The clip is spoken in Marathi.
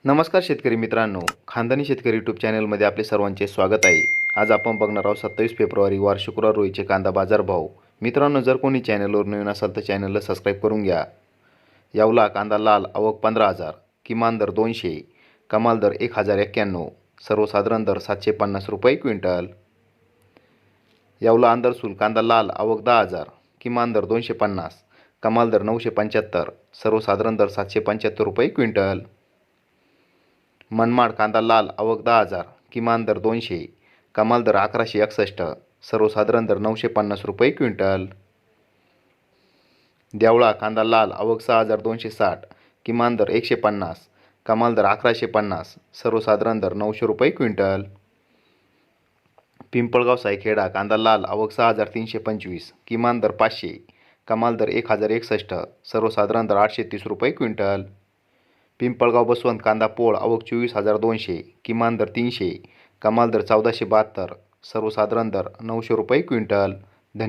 नमस्कार शेतकरी मित्रांनो, खानदानी शेतकरी यूट्यूब चॅनलमध्ये आपले सर्वांचे स्वागत आहे. आज आपण बघणार आहोत 27 फेब्रुवारी वार शुक्रवार रोजीचे कांदा बाजार भाव. मित्रांनो, जर कोणी चॅनलवर नवीन असाल तर चॅनलला सबस्क्राईब करून घ्या. यावला कांदा लाल आवक 15,000, किमान दर 200, कमाल दर 1091, सर्वसाधारण दर 750 रुपये क्विंटल. यावला आंदरसूल कांदा लाल आवक 10,000, किमान दर 250, कमाल दर 975, सर्वसाधारण दर 775 रुपये क्विंटल. मनमाड कांदा लाल आवक 10,000, किमान दर 200, कमाल दर 1161, सर्वसाधारण दर 950 रुपये क्विंटल. देवळा कांदा लाल आवक 6,260, किमान दर 150, कमाल दर 1150, सर्वसाधारण दर 900 रुपये क्विंटल. पिंपळगाव सायखेडा कांदा लाल आवक 6,325, किमान दर 500, कमाल दर 1,061, सर्वसाधारण दर 830 रुपये क्विंटल. पिंपळगाव बसवंत कांदा पोळ आवक 24,200, किमान दर 300, कमाल दर 1472, सर्वसाधारण दर 900 रुपये क्विंटल.